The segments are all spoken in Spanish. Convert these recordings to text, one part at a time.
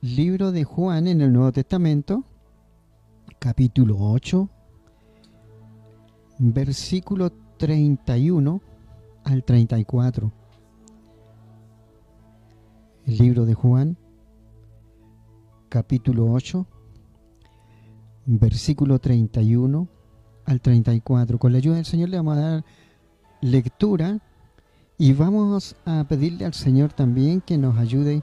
Libro de Juan en el Nuevo Testamento, capítulo 8, versículo 31 al 34. El libro de Juan, capítulo 8, versículo 31 al 34. Con la ayuda del Señor le vamos a dar lectura y vamos a pedirle al Señor también que nos ayude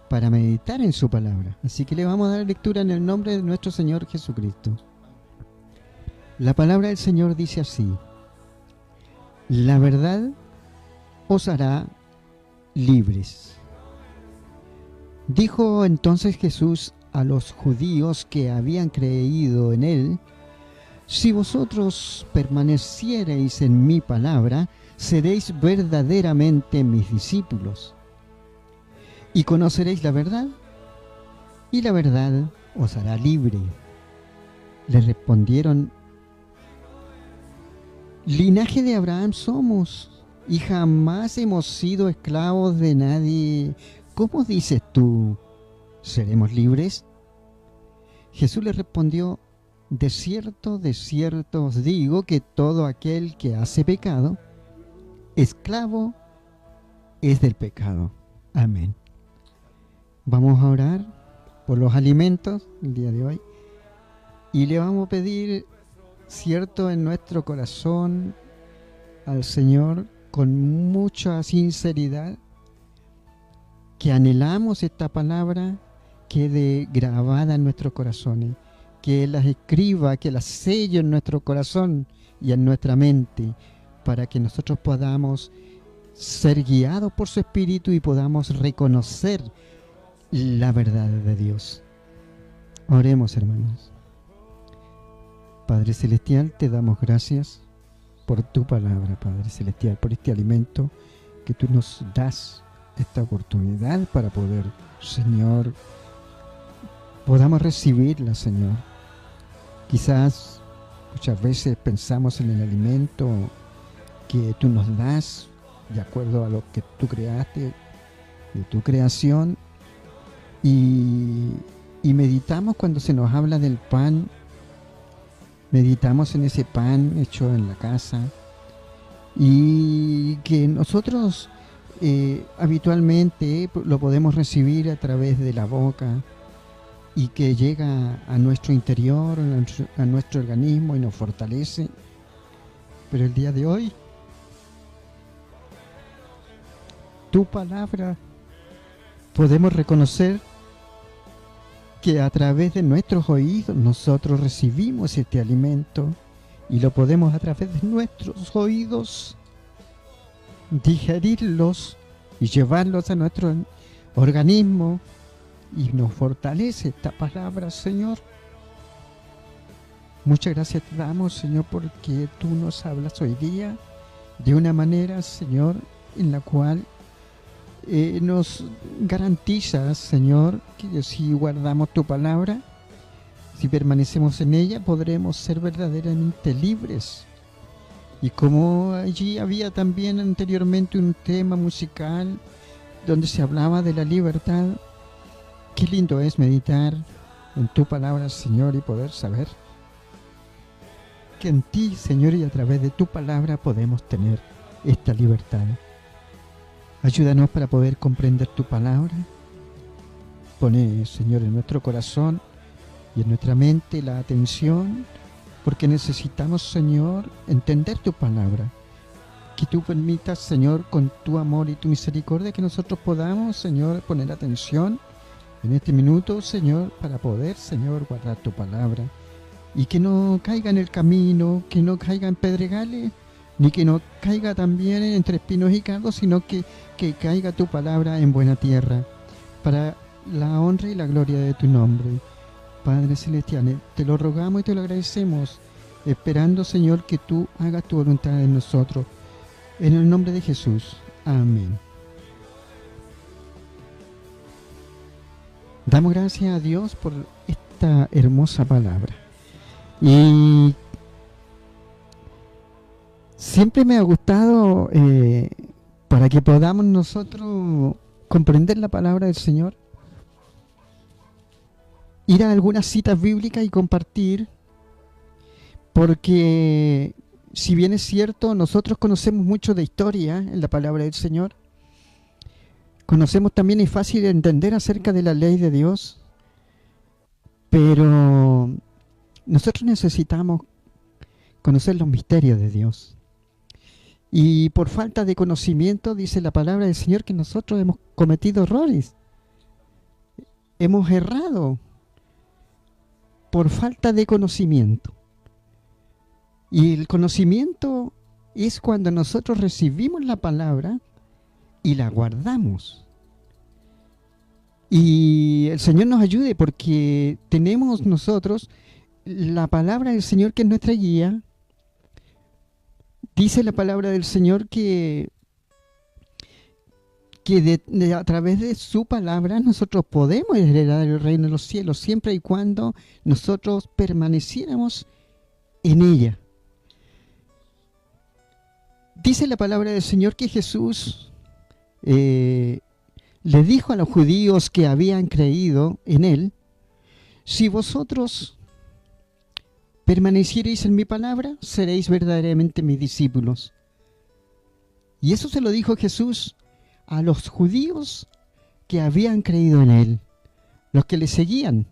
para meditar en su palabra. Así que le vamos a dar lectura en el nombre de nuestro Señor Jesucristo. La palabra del Señor dice así: la verdad os hará libres. Dijo entonces Jesús a los judíos que habían creído en él: si vosotros permaneciereis en mi palabra, seréis verdaderamente mis discípulos, y conoceréis la verdad, y la verdad os hará libre. Le respondieron: linaje de Abraham somos, y jamás hemos sido esclavos de nadie. ¿Cómo dices tú, seremos libres? Jesús le respondió: de cierto os digo que todo aquel que hace pecado, esclavo es del pecado. Amén. Vamos a orar por los alimentos el día de hoy y le vamos a pedir, cierto, en nuestro corazón al Señor con mucha sinceridad, que anhelamos esta palabra quede grabada en nuestros corazones, que las escriba, que las selle en nuestro corazón y en nuestra mente, para que nosotros podamos ser guiados por su Espíritu y podamos reconocer la verdad de Dios. Oremos, hermanos. Padre Celestial, te damos gracias por tu palabra, Padre Celestial, por este alimento que tú nos das, esta oportunidad para poder, Señor, podamos recibirla, Señor. Quizás muchas veces pensamos en el alimento que tú nos das de acuerdo a lo que tú creaste, de tu creación, y meditamos cuando se nos habla del pan, meditamos en ese pan hecho en la casa, y que nosotros habitualmente lo podemos recibir a través de la boca y que llega a nuestro interior, a nuestro organismo y nos fortalece. Pero el día de hoy, tu palabra, podemos reconocer que a través de nuestros oídos nosotros recibimos este alimento y lo podemos a través de nuestros oídos digerirlos y llevarlos a nuestro organismo, y nos fortalece esta palabra, Señor. Muchas gracias te damos, Señor, porque tú nos hablas hoy día de una manera, Señor, en la cual nos garantizas, Señor, que si guardamos tu palabra, si permanecemos en ella, podremos ser verdaderamente libres. Y como allí había también anteriormente un tema musical donde se hablaba de la libertad, qué lindo es meditar en tu palabra, Señor, y poder saber que en ti, Señor, y a través de tu palabra podemos tener esta libertad. Ayúdanos para poder comprender tu palabra. Pone, Señor, en nuestro corazón y en nuestra mente la atención, porque necesitamos, Señor, entender tu palabra. Que tú permitas, Señor, con tu amor y tu misericordia, que nosotros podamos, Señor, poner atención en este minuto, Señor, para poder, Señor, guardar tu palabra. Y que no caiga en el camino, que no caiga en pedregales, ni que no caiga también entre espinos y cardos, sino que caiga tu palabra en buena tierra, para la honra y la gloria de tu nombre. Padre Celestial, te lo rogamos y te lo agradecemos, esperando, Señor, que tú hagas tu voluntad en nosotros. En el nombre de Jesús. Amén. Damos gracias a Dios por esta hermosa palabra. Y siempre me ha gustado, para que podamos nosotros comprender la palabra del Señor, ir a algunas citas bíblicas y compartir, porque si bien es cierto, nosotros conocemos mucho de historia en la palabra del Señor, conocemos también, es fácil de entender acerca de la ley de Dios, pero nosotros necesitamos conocer los misterios de Dios. Y por falta de conocimiento, dice la palabra del Señor, que nosotros hemos cometido errores. Hemos errado por falta de conocimiento. Y el conocimiento es cuando nosotros recibimos la palabra y la guardamos. Y el Señor nos ayude, porque tenemos nosotros la palabra del Señor, que es nuestra guía. Dice la palabra del Señor que a través de su palabra nosotros podemos heredar el reino de los cielos, siempre y cuando nosotros permaneciéramos en ella. Dice la palabra del Señor que Jesús le dijo a los judíos que habían creído en Él: si vosotros permaneciereis en mi palabra, seréis verdaderamente mis discípulos. Y eso se lo dijo Jesús a los judíos que habían creído en Él, los que le seguían.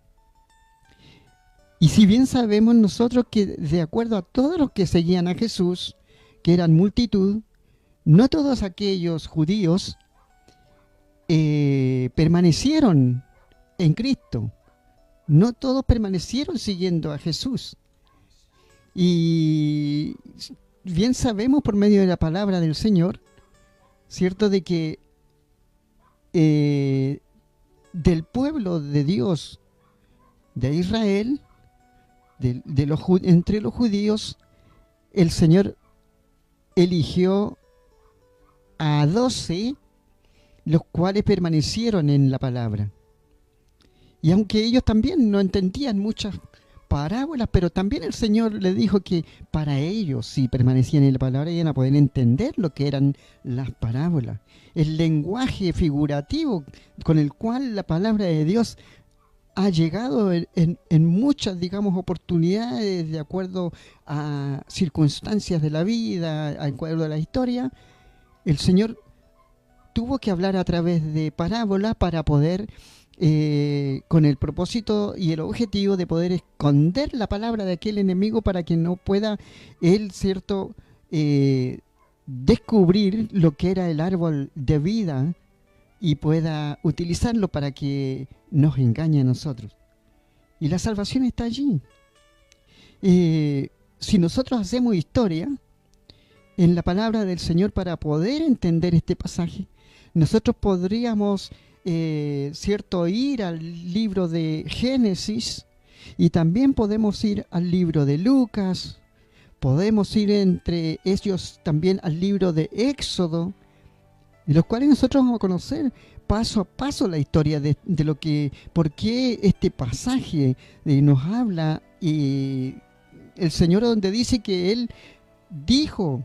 Y si bien sabemos nosotros que, de acuerdo a todos los que seguían a Jesús, que eran multitud, no todos aquellos judíos permanecieron en Cristo. No todos permanecieron siguiendo a Jesús. Y bien sabemos por medio de la palabra del Señor, ¿cierto?, de que del pueblo de Dios, de Israel, entre los judíos, el Señor eligió a 12, los cuales permanecieron en la palabra. Y aunque ellos también no entendían muchas parábolas, pero también el Señor les dijo que para ellos, si permanecían en la palabra, iban a poder entender lo que eran las parábolas, el lenguaje figurativo con el cual la palabra de Dios ha llegado en muchas, digamos, oportunidades, de acuerdo a circunstancias de la vida, de acuerdo a la historia. El Señor tuvo que hablar a través de parábolas para poder, con el propósito y el objetivo de poder esconder la palabra de aquel enemigo, para que no pueda él, cierto, descubrir lo que era el árbol de vida y pueda utilizarlo para que nos engañe a nosotros. Y la salvación está allí. Si nosotros hacemos historia en la palabra del Señor para poder entender este pasaje, nosotros podríamos, cierto, ir al libro de Génesis, y también podemos ir al libro de Lucas, podemos ir entre ellos también al libro de Éxodo, de los cuales nosotros vamos a conocer paso a paso la historia de lo que, por qué este pasaje nos habla, y el Señor, donde dice que Él dijo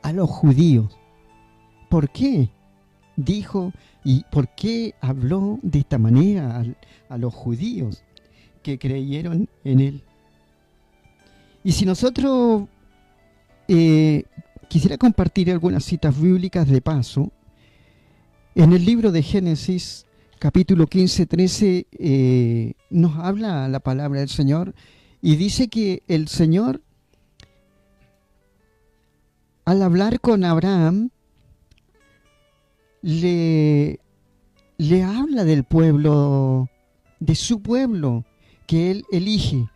a los judíos, ¿por qué dijo y por qué habló de esta manera a los judíos que creyeron en Él? Y si nosotros quisiera compartir algunas citas bíblicas de paso, en el libro de Génesis, capítulo 15, 13, nos habla la palabra del Señor, y dice que el Señor, al hablar con Abraham, le habla del pueblo, de su pueblo que él elige,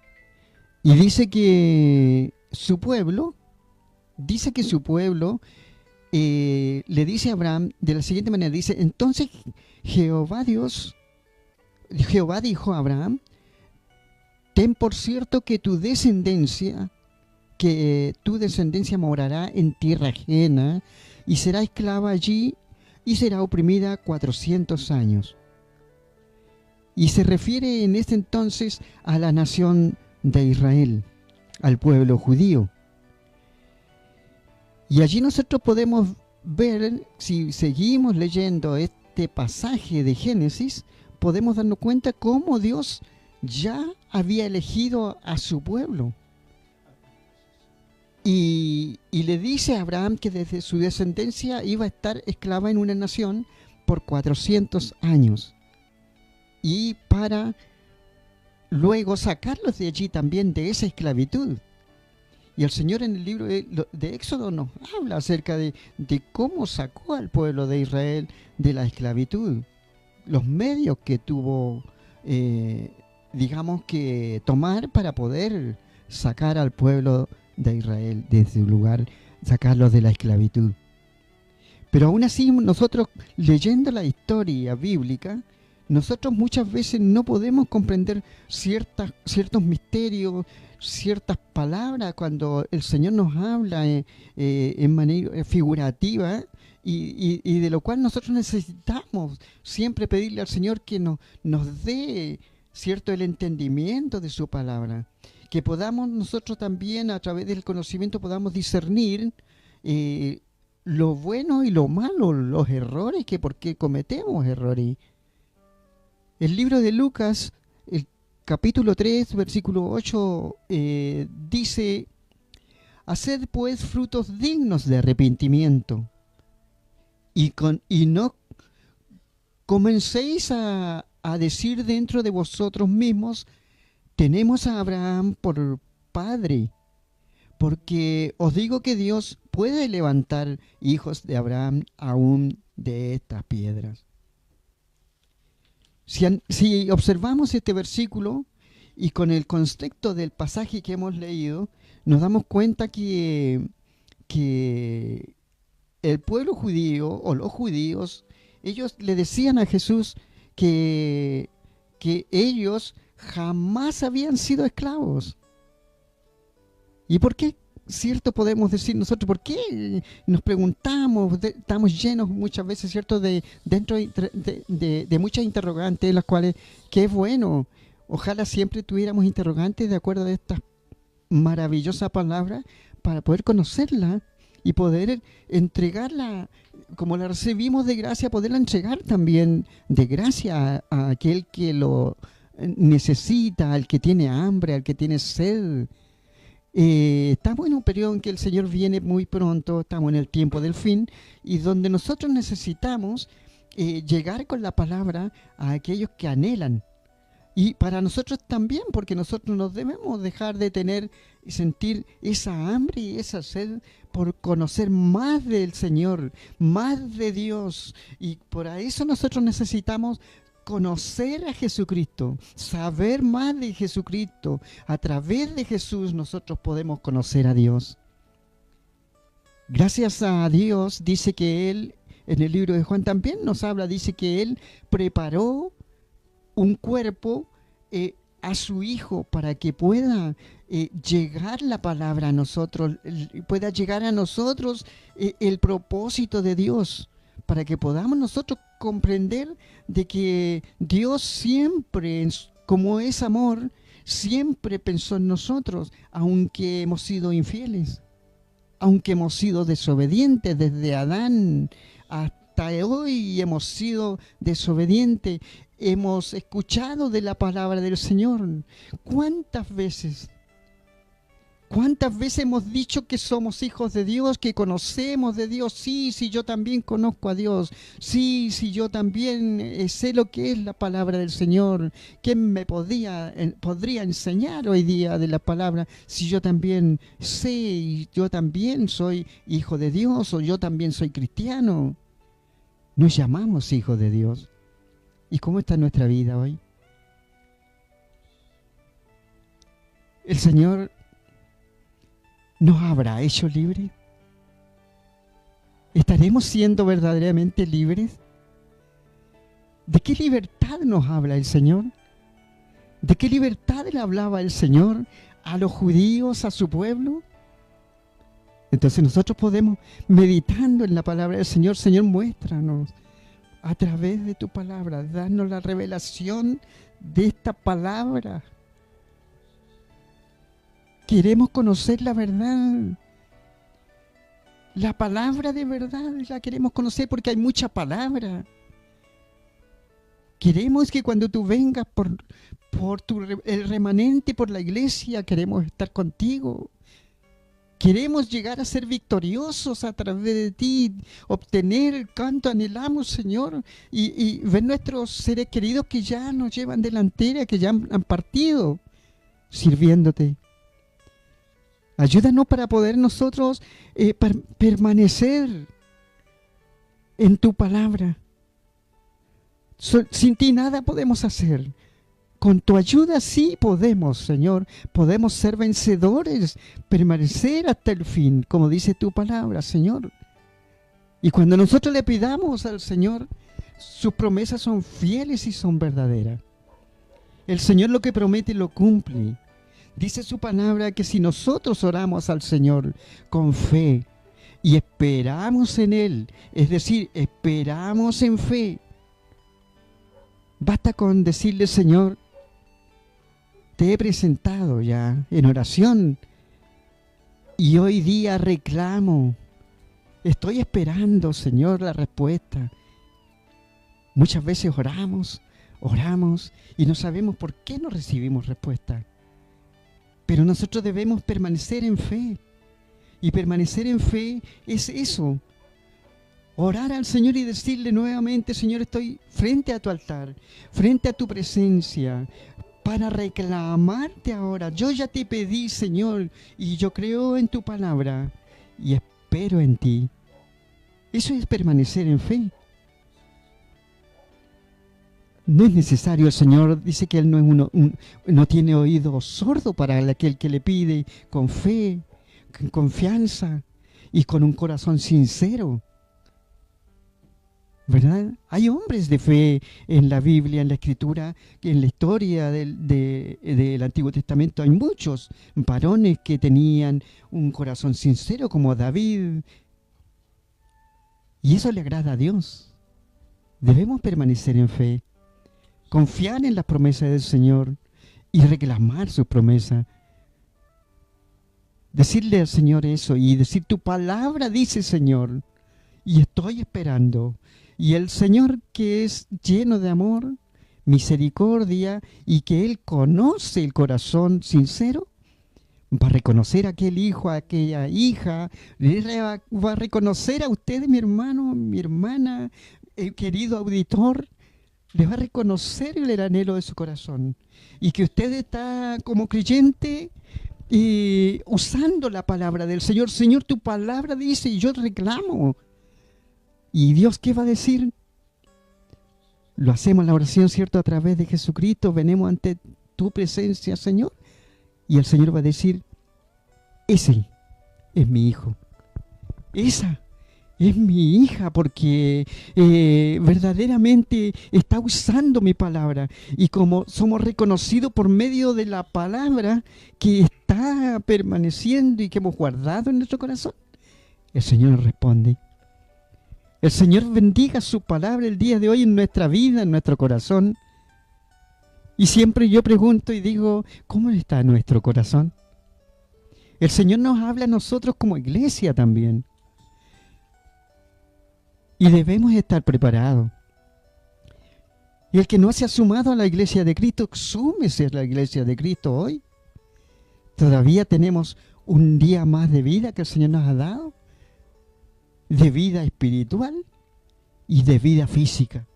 y dice que su pueblo le dice a Abraham de la siguiente manera, dice: entonces Jehová dijo a Abraham: ten por cierto que tu descendencia morará en tierra ajena y será esclava allí y será oprimida 400 años. Y se refiere en este entonces a la nación de Israel, al pueblo judío. Y allí nosotros podemos ver, si seguimos leyendo este pasaje de Génesis, podemos darnos cuenta cómo Dios ya había elegido a su pueblo. Y le dice a Abraham que desde su descendencia iba a estar esclava en una nación por 400 años. Y para luego sacarlos de allí también, de esa esclavitud. Y el Señor en el libro de Éxodo nos habla acerca de cómo sacó al pueblo de Israel de la esclavitud. Los medios que tuvo, digamos que tomar para poder sacar al pueblo de Israel de su lugar, sacarlos de la esclavitud. Pero aún así, nosotros leyendo la historia bíblica, nosotros muchas veces no podemos comprender ciertos misterios, ciertas palabras cuando el Señor nos habla en manera figurativa, y de lo cual nosotros necesitamos siempre pedirle al Señor que nos dé, ¿cierto?, el entendimiento de su palabra. Que podamos nosotros también, a través del conocimiento, podamos discernir lo bueno y lo malo, los errores, que por qué cometemos errores. El libro de Lucas, el capítulo 3, versículo 8, dice: haced pues frutos dignos de arrepentimiento, y no comencéis a decir dentro de vosotros mismos: tenemos a Abraham por padre, porque os digo que Dios puede levantar hijos de Abraham aún de estas piedras. Si observamos este versículo y con el contexto del pasaje que hemos leído, nos damos cuenta que el pueblo judío o los judíos, ellos le decían a Jesús que ellos jamás habían sido esclavos. ¿Y por qué? ¿Cierto? Podemos decir nosotros, ¿por qué nos preguntamos? Estamos llenos muchas veces, ¿cierto?, de muchas interrogantes, las cuales, qué bueno, ojalá siempre tuviéramos interrogantes de acuerdo a estas maravillosas palabras para poder conocerla y poder entregarla, como la recibimos de gracia, poderla entregar también de gracia a aquel que lo necesita, al que tiene hambre, al que tiene sed. Estamos en un periodo en que el Señor viene muy pronto, estamos en el tiempo del fin, y donde nosotros necesitamos llegar con la palabra a aquellos que anhelan. Y para nosotros también, porque nosotros nos debemos dejar de tener y sentir esa hambre y esa sed por conocer más del Señor, más de Dios. Y por eso nosotros necesitamos conocer a Jesucristo, saber más de Jesucristo. A través de Jesús nosotros podemos conocer a Dios. Gracias a Dios, dice que Él, en el libro de Juan también nos habla, dice que Él preparó un cuerpo a su Hijo para que pueda llegar la palabra a nosotros, pueda llegar a nosotros el propósito de Dios, para que podamos nosotros comprender de que Dios siempre, como es amor, siempre pensó en nosotros, aunque hemos sido infieles, aunque hemos sido desobedientes desde Adán hasta hoy, hemos sido desobedientes, hemos escuchado de la palabra del Señor. ¿Cuántas veces hemos dicho que somos hijos de Dios, que conocemos de Dios? Sí, yo también conozco a Dios. Sí, yo también sé lo que es la palabra del Señor. ¿Quién me podría enseñar hoy día de la palabra? Si yo también sé, y yo también soy hijo de Dios, o yo también soy cristiano. Nos llamamos hijos de Dios. ¿Y cómo está nuestra vida hoy? El Señor ¿nos habrá hecho libres? ¿Estaremos siendo verdaderamente libres? ¿De qué libertad nos habla el Señor? ¿De qué libertad le hablaba el Señor a los judíos, a su pueblo? Entonces nosotros podemos, meditando en la palabra del Señor, Señor, muéstranos a través de tu palabra, danos la revelación de esta palabra. Queremos conocer la verdad. La palabra de verdad la queremos conocer, porque hay mucha palabra. Queremos que cuando tú vengas el remanente, por la iglesia, queremos estar contigo. Queremos llegar a ser victoriosos a través de ti, obtener cuanto anhelamos, Señor, y ver nuestros seres queridos que ya nos llevan delantera, que ya han partido sirviéndote. Ayúdanos para poder nosotros permanecer en tu palabra. Sin ti nada podemos hacer. Con tu ayuda sí podemos, Señor. Podemos ser vencedores, permanecer hasta el fin, como dice tu palabra, Señor. Y cuando nosotros le pidamos al Señor, sus promesas son fieles y son verdaderas. El Señor lo que promete lo cumple. Dice su palabra que si nosotros oramos al Señor con fe y esperamos en Él, es decir, esperamos en fe, basta con decirle: Señor, te he presentado ya en oración y hoy día reclamo, estoy esperando, Señor, la respuesta. Muchas veces oramos y no sabemos por qué no recibimos respuesta. Pero nosotros debemos permanecer en fe. Y permanecer en fe es eso. Orar al Señor y decirle nuevamente: Señor, estoy frente a tu altar, frente a tu presencia, para reclamarte ahora. Yo ya te pedí, Señor, y yo creo en tu palabra y espero en ti. Eso es permanecer en fe. No es necesario, el Señor dice que Él no tiene oído sordo para aquel que le pide con fe, con confianza y con un corazón sincero. ¿Verdad? Hay hombres de fe en la Biblia, en la Escritura, en la historia del Antiguo Testamento. Hay muchos varones que tenían un corazón sincero, como David. Y eso le agrada a Dios. Debemos permanecer en fe, confiar en las promesas del Señor y reclamar sus promesas. Decirle al Señor eso y decir: tu palabra dice, Señor, y estoy esperando. Y el Señor, que es lleno de amor, misericordia y que Él conoce el corazón sincero, va a reconocer a aquel hijo, a aquella hija, va a reconocer a usted, mi hermano, mi hermana, querido auditor, le va a reconocer el anhelo de su corazón. Y que usted está como creyente usando la palabra del Señor. Señor, tu palabra dice y yo reclamo. ¿Y Dios qué va a decir? Lo hacemos la oración, ¿cierto? A través de Jesucristo, venimos ante tu presencia, Señor. Y el Señor va a decir: ese es mi hijo. Esa es mi hija, porque verdaderamente está usando mi palabra. Y como somos reconocidos por medio de la palabra que está permaneciendo y que hemos guardado en nuestro corazón, el Señor nos responde. El Señor bendiga su palabra el día de hoy en nuestra vida, en nuestro corazón. Y siempre yo pregunto y digo: ¿cómo está nuestro corazón? El Señor nos habla a nosotros como iglesia también. Y debemos estar preparados. Y el que no se ha sumado a la iglesia de Cristo, súmese a la iglesia de Cristo hoy. Todavía tenemos un día más de vida que el Señor nos ha dado, de vida espiritual y de vida física.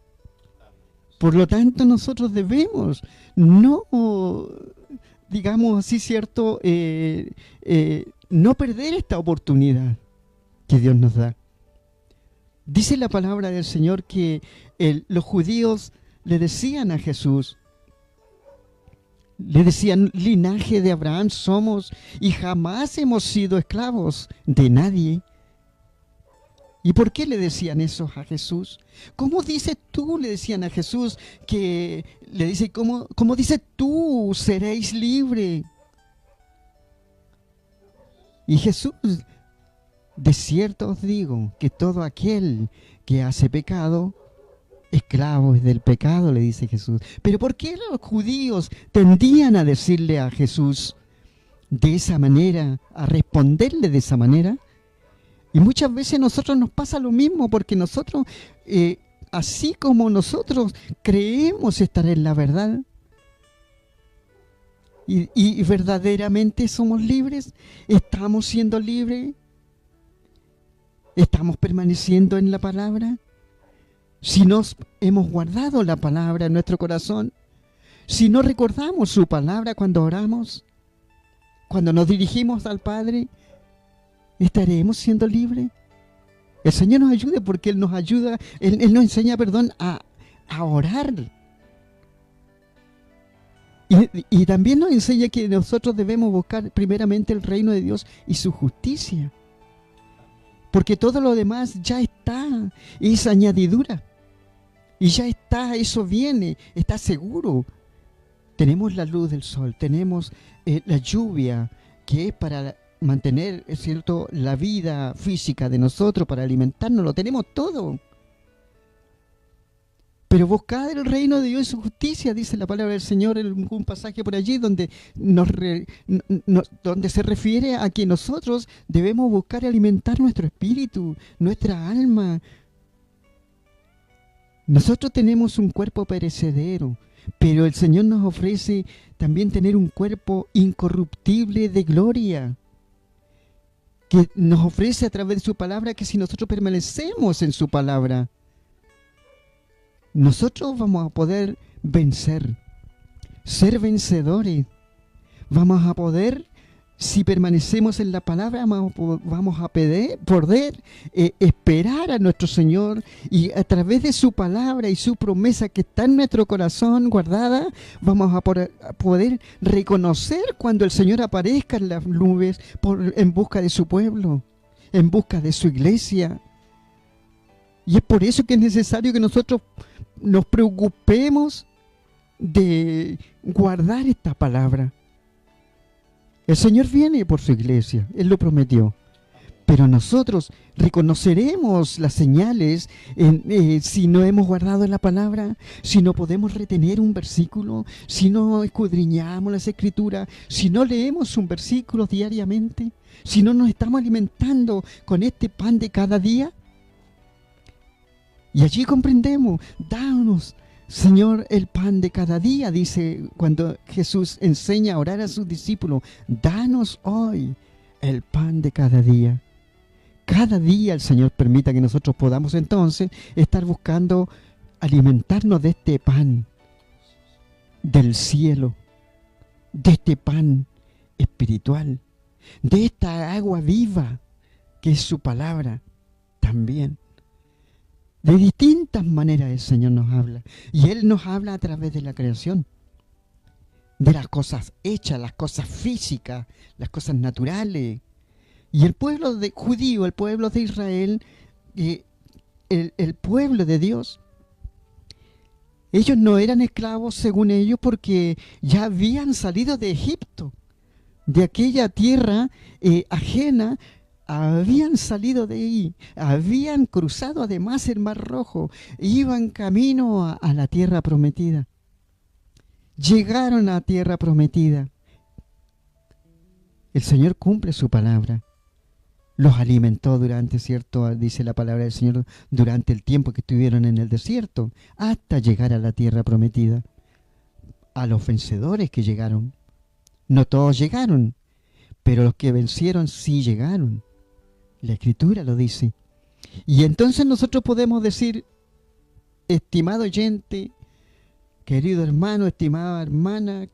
Por lo tanto, nosotros debemos no, digamos así, ¿cierto? No perder esta oportunidad que Dios nos da. Dice la palabra del Señor que los judíos le decían a Jesús, le decían: linaje de Abraham somos y jamás hemos sido esclavos de nadie. ¿Y por qué le decían eso a Jesús? ¿Cómo dices tú? Le decían a Jesús, que le dice: ¿cómo dices tú seréis libres? Y Jesús: de cierto os digo que todo aquel que hace pecado, esclavo es del pecado, le dice Jesús. Pero ¿por qué los judíos tendían a decirle a Jesús de esa manera, a responderle de esa manera? Y muchas veces a nosotros nos pasa lo mismo, porque nosotros así como nosotros creemos estar en la verdad y verdaderamente somos libres, estamos siendo libres, estamos permaneciendo en la palabra. Si nos hemos guardado la palabra en nuestro corazón, si no recordamos su palabra cuando oramos, cuando nos dirigimos al Padre, ¿estaremos siendo libres? El Señor nos ayude porque Él nos ayuda, Él nos enseña, a orar. Y también nos enseña que nosotros debemos buscar primeramente el reino de Dios y su justicia. Porque todo lo demás ya está, es añadidura. Y ya está, eso viene, está seguro. Tenemos la luz del sol, tenemos la lluvia, que es para mantener, es cierto, la vida física de nosotros, para alimentarnos, lo tenemos todo. Pero buscad el reino de Dios y su justicia, dice la palabra del Señor en un pasaje por allí donde, donde se refiere a que nosotros debemos buscar y alimentar nuestro espíritu, nuestra alma. Nosotros tenemos un cuerpo perecedero, pero el Señor nos ofrece también tener un cuerpo incorruptible de gloria, que nos ofrece a través de su palabra, que si nosotros permanecemos en su palabra, nosotros vamos a poder vencer, ser vencedores. Vamos a poder, si permanecemos en la palabra, vamos a poder esperar a nuestro Señor, y a través de su palabra y su promesa que está en nuestro corazón guardada, vamos a poder reconocer cuando el Señor aparezca en las nubes en busca de su pueblo, en busca de su iglesia. Y es por eso que es necesario que nosotros nos preocupemos de guardar esta palabra. El Señor viene por su iglesia, Él lo prometió. Pero nosotros reconoceremos las señales si no hemos guardado la palabra, si no podemos retener un versículo, si no escudriñamos las Escrituras, si no leemos un versículo diariamente, si no nos estamos alimentando con este pan de cada día. Y allí comprendemos, danos, Señor, el pan de cada día, dice cuando Jesús enseña a orar a sus discípulos, danos hoy el pan de cada día. Cada día el Señor permita que nosotros podamos entonces estar buscando alimentarnos de este pan del cielo, de este pan espiritual, de esta agua viva que es su palabra también. De distintas maneras el Señor nos habla. Y Él nos habla a través de la creación. De las cosas hechas, las cosas físicas, las cosas naturales. Y el pueblo judío, el pueblo de Israel, el pueblo de Dios, ellos no eran esclavos según ellos porque ya habían salido de Egipto, de aquella tierra ajena. Habían salido de ahí, habían cruzado además el Mar Rojo, iban camino a la tierra prometida. Llegaron a la tierra prometida. El Señor cumple su palabra. Los alimentó durante, cierto, dice la palabra del Señor, durante el tiempo que estuvieron en el desierto, hasta llegar a la tierra prometida. A los vencedores que llegaron. No todos llegaron, pero los que vencieron sí llegaron. La Escritura lo dice. Y entonces nosotros podemos decir, estimado oyente, querido hermano, estimada hermana,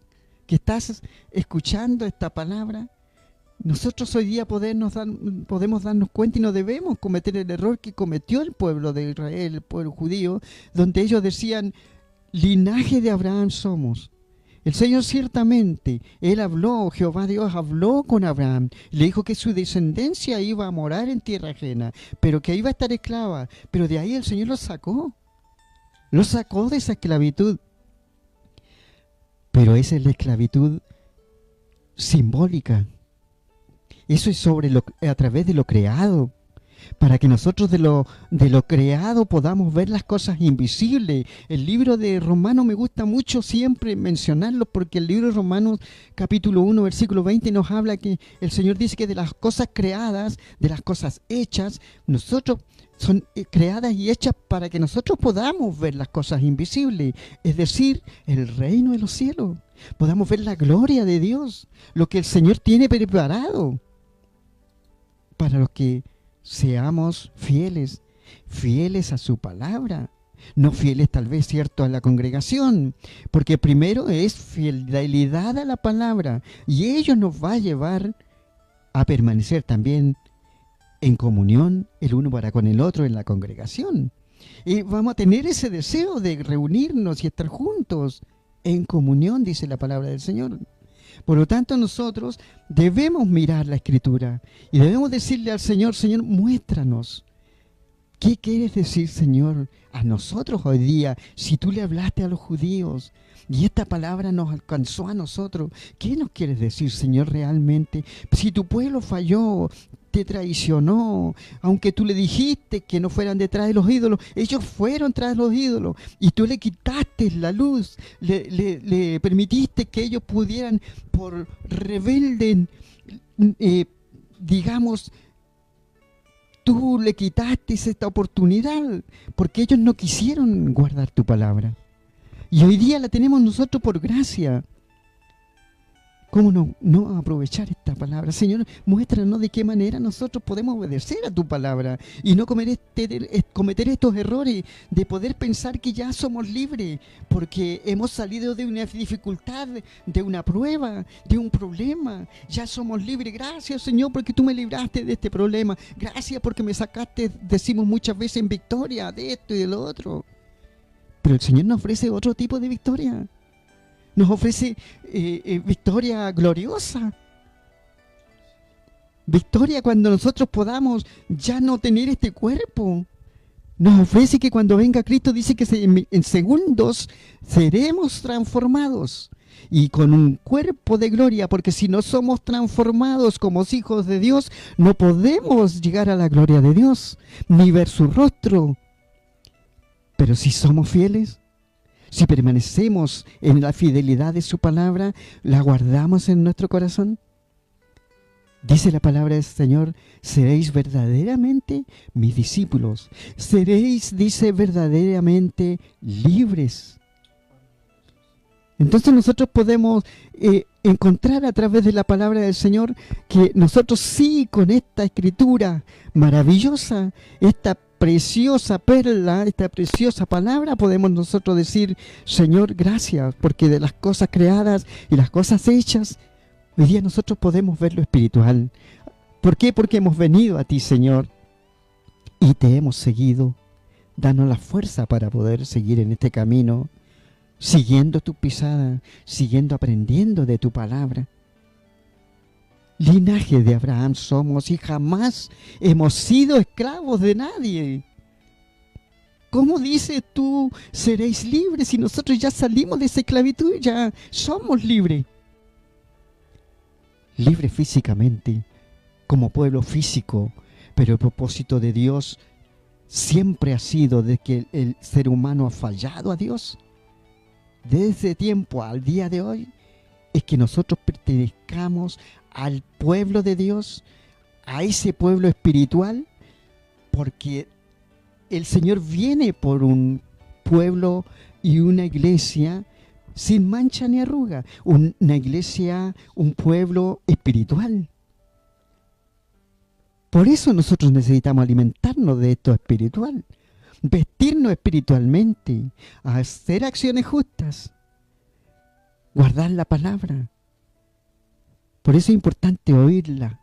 que estás escuchando esta palabra, nosotros hoy día podemos darnos cuenta y no debemos cometer el error que cometió el pueblo de Israel, el pueblo judío, donde ellos decían, linaje de Abraham somos. El Señor ciertamente, Él habló, Jehová Dios habló con Abraham, le dijo que su descendencia iba a morar en tierra ajena, pero que iba a estar esclava, pero de ahí el Señor los sacó de esa esclavitud. Pero esa es la esclavitud simbólica, eso es a través de lo creado, para que nosotros de lo creado podamos ver las cosas invisibles. El libro de Romanos me gusta mucho siempre mencionarlo, porque el libro de Romanos capítulo 1 versículo 20 nos habla que el Señor dice que de las cosas creadas, de las cosas hechas, nosotros son creadas y hechas para que nosotros podamos ver las cosas invisibles, es decir, el reino de los cielos. Podamos ver la gloria de Dios, lo que el Señor tiene preparado para los que seamos fieles, fieles a su palabra. No fieles tal vez, cierto, a la congregación, porque primero es fidelidad a la palabra y ello nos va a llevar a permanecer también en comunión el uno para con el otro en la congregación. Y vamos a tener ese deseo de reunirnos y estar juntos en comunión, dice la palabra del Señor. Por lo tanto, nosotros debemos mirar la Escritura y debemos decirle al Señor: Señor, muéstranos. ¿Qué quieres decir, Señor, a nosotros hoy día? Si tú le hablaste a los judíos y esta palabra nos alcanzó a nosotros, ¿qué nos quieres decir, Señor, realmente? Si tu pueblo falló, te traicionó, aunque tú le dijiste que no fueran detrás de los ídolos, ellos fueron tras los ídolos y tú le quitaste la luz, le permitiste que ellos pudieran, por rebelde, digamos, tú le quitaste esta oportunidad porque ellos no quisieron guardar tu palabra. Y hoy día la tenemos nosotros por gracia. ¿Cómo no aprovechar esta palabra? Señor, muéstranos de qué manera nosotros podemos obedecer a tu palabra y no cometer estos errores de poder pensar que ya somos libres porque hemos salido de una dificultad, de una prueba, de un problema. Ya somos libres. Gracias, Señor, porque tú me libraste de este problema. Gracias porque me sacaste, decimos muchas veces, en victoria de esto y de lo otro. Pero el Señor nos ofrece otro tipo de victoria. Nos ofrece victoria gloriosa. Victoria cuando nosotros podamos ya no tener este cuerpo. Nos ofrece que cuando venga Cristo, dice que en segundos seremos transformados. Y con un cuerpo de gloria, porque si no somos transformados como hijos de Dios, no podemos llegar a la gloria de Dios, ni ver su rostro. Pero si somos fieles, si permanecemos en la fidelidad de su palabra, la guardamos en nuestro corazón. Dice la palabra del Señor: seréis verdaderamente mis discípulos. Seréis, dice, verdaderamente libres. Entonces nosotros podemos encontrar a través de la palabra del Señor que nosotros sí, con esta escritura maravillosa, esta preciosa perla, esta preciosa palabra, podemos nosotros decir: Señor, gracias, porque de las cosas creadas y las cosas hechas, hoy día nosotros podemos ver lo espiritual. ¿Por qué? Porque hemos venido a ti, Señor, y te hemos seguido. Danos la fuerza para poder seguir en este camino, siguiendo tu pisada, siguiendo aprendiendo de tu palabra. Linaje de Abraham somos y jamás hemos sido esclavos de nadie. ¿Cómo dices tú, seréis libres, si nosotros ya salimos de esa esclavitud, ya somos libres? Libres físicamente, como pueblo físico, pero el propósito de Dios siempre ha sido de que el ser humano ha fallado a Dios. Desde ese tiempo al día de hoy, es que nosotros pertenezcamos al pueblo de Dios, a ese pueblo espiritual, porque el Señor viene por un pueblo y una iglesia sin mancha ni arruga, una iglesia, un pueblo espiritual. Por eso nosotros necesitamos alimentarnos de esto espiritual, vestirnos espiritualmente, hacer acciones justas, guardar la palabra. Por eso es importante oírla.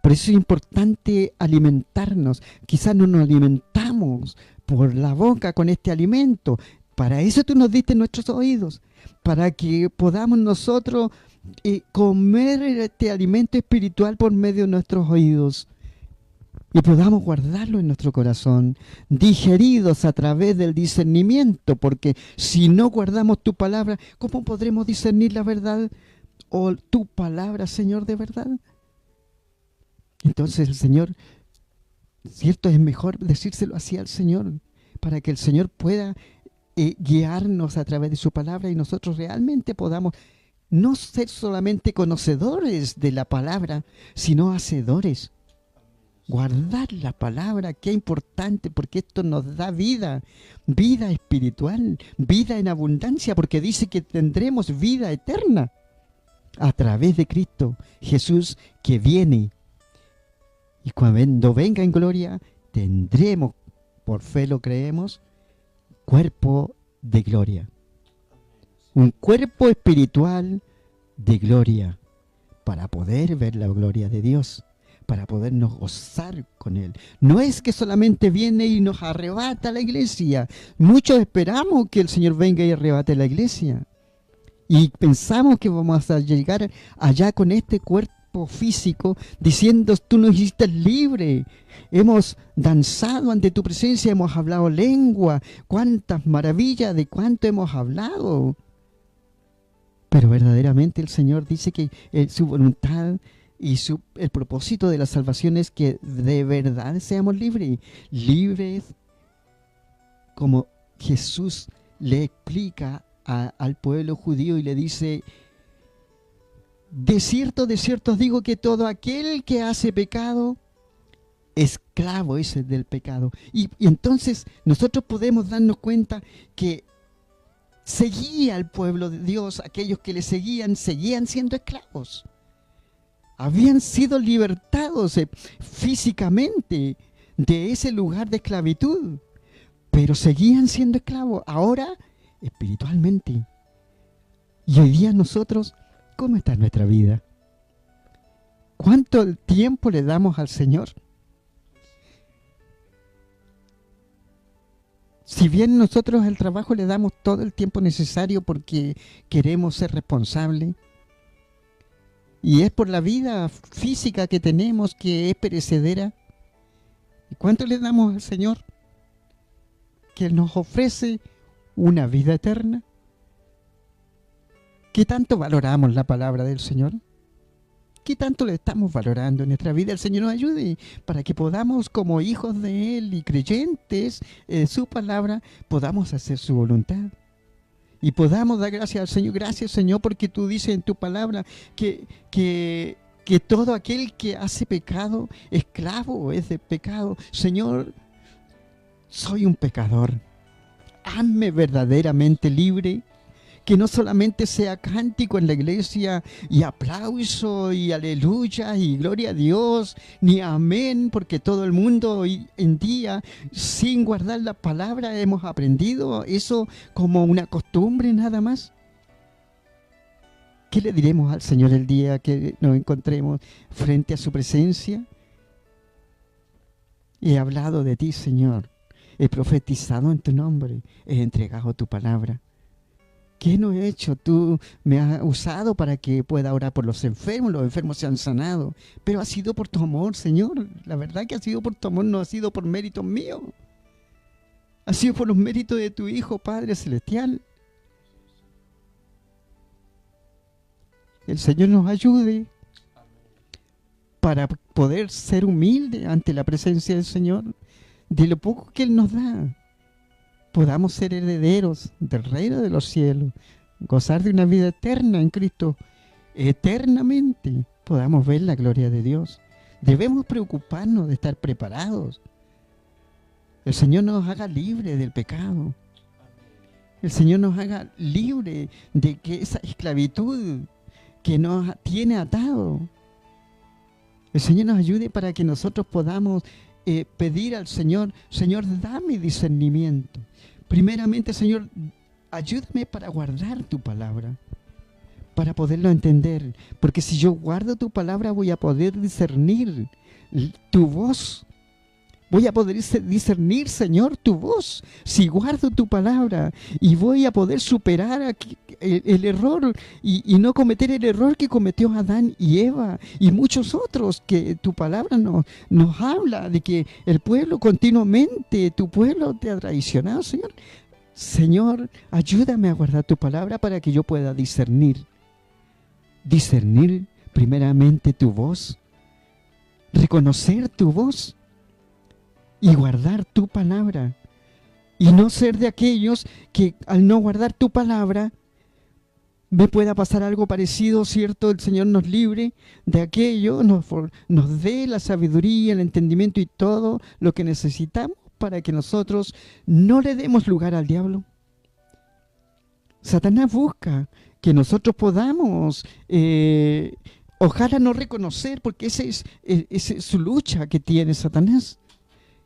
Por eso es importante alimentarnos. Quizás no nos alimentamos por la boca con este alimento. Para eso tú nos diste nuestros oídos, para que podamos nosotros comer este alimento espiritual por medio de nuestros oídos y podamos guardarlo en nuestro corazón, digeridos a través del discernimiento, porque si no guardamos tu palabra, ¿cómo podremos discernir la verdad o tu palabra, Señor, de verdad? Entonces el Señor, cierto, es mejor decírselo así al Señor, para que el Señor pueda guiarnos a través de su palabra y nosotros realmente podamos no ser solamente conocedores de la palabra, sino hacedores. Guardar la palabra, qué importante, porque esto nos da vida, vida espiritual, vida en abundancia, porque dice que tendremos vida eterna a través de Cristo Jesús que viene. Y cuando venga en gloria, tendremos, por fe lo creemos, cuerpo de gloria. Un cuerpo espiritual de gloria para poder ver la gloria de Dios, para podernos gozar con Él. No es que solamente viene y nos arrebata la iglesia. Muchos esperamos que el Señor venga y arrebate la iglesia. Y pensamos que vamos a llegar allá con este cuerpo físico diciendo, tú nos hiciste libre. Hemos danzado ante tu presencia, hemos hablado lengua. Cuántas maravillas, de cuánto hemos hablado. Pero verdaderamente el Señor dice que su voluntad y el propósito de la salvación es que de verdad seamos libres. Libres como Jesús le explica al pueblo judío y le dice, de cierto os digo que todo aquel que hace pecado, esclavo es el del pecado. Y entonces nosotros podemos darnos cuenta que seguía al pueblo de Dios, aquellos que le seguían siendo esclavos. Habían sido libertados físicamente de ese lugar de esclavitud, pero seguían siendo esclavos, ahora espiritualmente. Y hoy día nosotros, ¿cómo está nuestra vida? ¿Cuánto tiempo le damos al Señor? Si bien nosotros al trabajo le damos todo el tiempo necesario porque queremos ser responsables, y es por la vida física que tenemos que es perecedera, ¿y cuánto le damos al Señor? Que nos ofrece una vida eterna. ¿Qué tanto valoramos la palabra del Señor? ¿Qué tanto le estamos valorando en nuestra vida? El Señor nos ayude para que podamos, como hijos de Él y creyentes de su palabra, podamos hacer su voluntad. Y podamos dar gracias al Señor. Gracias, Señor, porque tú dices en tu palabra que todo aquel que hace pecado, esclavo es de pecado. Señor, soy un pecador. Hazme verdaderamente libre. Que no solamente sea cántico en la iglesia y aplauso y aleluya y gloria a Dios, ni amén, porque todo el mundo hoy en día, sin guardar la palabra, hemos aprendido eso como una costumbre nada más. ¿Qué le diremos al Señor el día que nos encontremos frente a su presencia? He hablado de ti, Señor. He profetizado en tu nombre. He entregado tu palabra. ¿Qué no he hecho? Tú me has usado para que pueda orar por los enfermos se han sanado, pero ha sido por tu amor, Señor. La verdad que ha sido por tu amor, no ha sido por méritos míos. Ha sido por los méritos de tu Hijo, Padre Celestial. El Señor nos ayude para poder ser humildes ante la presencia del Señor, de lo poco que Él nos da. Podamos ser herederos del reino de los cielos, gozar de una vida eterna en Cristo, eternamente podamos ver la gloria de Dios. Debemos preocuparnos de estar preparados. El Señor nos haga libre del pecado. El Señor nos haga libre de que esa esclavitud que nos tiene atado. El Señor nos ayude para que nosotros podamos pedir al Señor, Señor, dame discernimiento. Primeramente, Señor, ayúdame para guardar tu palabra, para poderlo entender. Porque si yo guardo tu palabra, voy a poder discernir tu voz. Voy a poder discernir, Señor, tu voz. Si guardo tu palabra, y voy a poder superar el error y no cometer el error que cometió Adán y Eva y muchos otros, que tu palabra nos habla de que el pueblo continuamente, tu pueblo te ha traicionado, Señor. Señor, ayúdame a guardar tu palabra para que yo pueda discernir primeramente tu voz, reconocer tu voz y guardar tu palabra, y no ser de aquellos que al no guardar tu palabra me pueda pasar algo parecido, ¿cierto? El Señor nos libre de aquello, nos dé la sabiduría, el entendimiento y todo lo que necesitamos para que nosotros no le demos lugar al diablo. Satanás busca que nosotros podamos, ojalá no reconocer, porque esa es su lucha que tiene Satanás,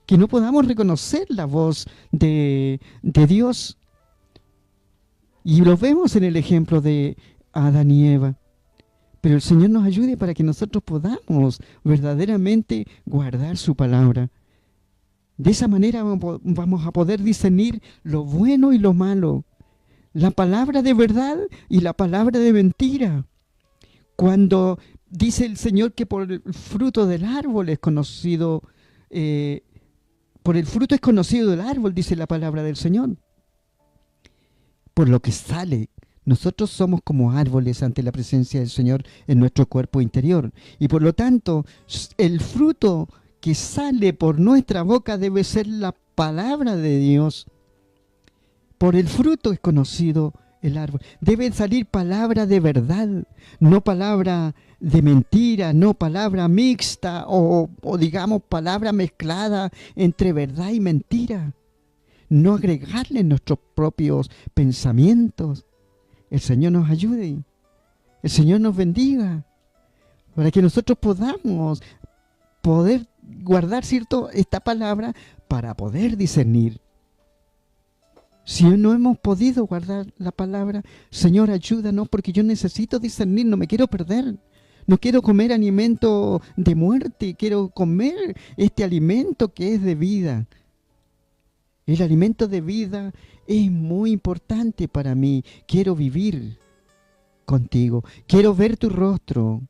que no podamos reconocer la voz de Dios. Y lo vemos en el ejemplo de Adán y Eva. Pero el Señor nos ayude para que nosotros podamos verdaderamente guardar su palabra. De esa manera vamos a poder discernir lo bueno y lo malo, la palabra de verdad y la palabra de mentira. Cuando dice el Señor que por el fruto del árbol es conocido, por el fruto es conocido del árbol, dice la palabra del Señor. Por lo que sale. Nosotros somos como árboles ante la presencia del Señor en nuestro cuerpo interior. Y por lo tanto, el fruto que sale por nuestra boca debe ser la palabra de Dios. Por el fruto es conocido el árbol. Debe salir palabra de verdad, no palabra de mentira, no palabra mixta o digamos palabra mezclada entre verdad y mentira. No agregarle nuestros propios pensamientos. El Señor nos ayude. El Señor nos bendiga. Para que nosotros podamos poder guardar, ¿cierto?, esta palabra para poder discernir. Si no hemos podido guardar la palabra, Señor, ayúdanos, porque yo necesito discernir, no me quiero perder. No quiero comer alimento de muerte, quiero comer este alimento que es de vida. El alimento de vida es muy importante para mí. Quiero vivir contigo. Quiero ver tu rostro.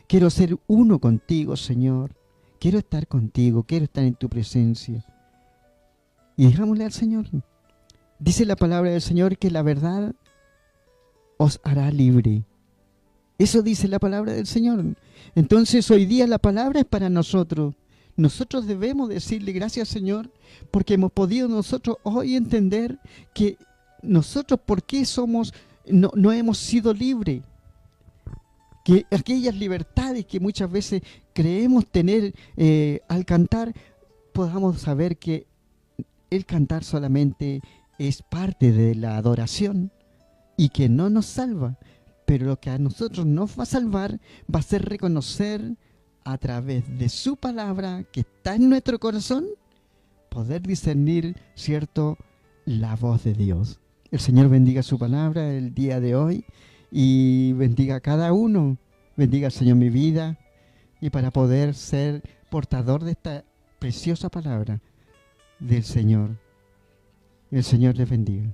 Quiero ser uno contigo, Señor. Quiero estar contigo. Quiero estar en tu presencia. Y dejámosle al Señor. Dice la palabra del Señor que la verdad os hará libre. Eso dice la palabra del Señor. Entonces hoy día la palabra es para nosotros. Nosotros debemos decirle gracias, Señor, porque hemos podido nosotros hoy entender que nosotros por qué no hemos sido libres. Que aquellas libertades que muchas veces creemos tener al cantar, podamos saber que el cantar solamente es parte de la adoración y que no nos salva. Pero lo que a nosotros nos va a salvar va a ser reconocer a través de su palabra que está en nuestro corazón, poder discernir, ¿cierto?, la voz de Dios. El Señor bendiga su palabra el día de hoy y bendiga a cada uno. Bendiga, Señor, mi vida y para poder ser portador de esta preciosa palabra del Señor. El Señor les bendiga.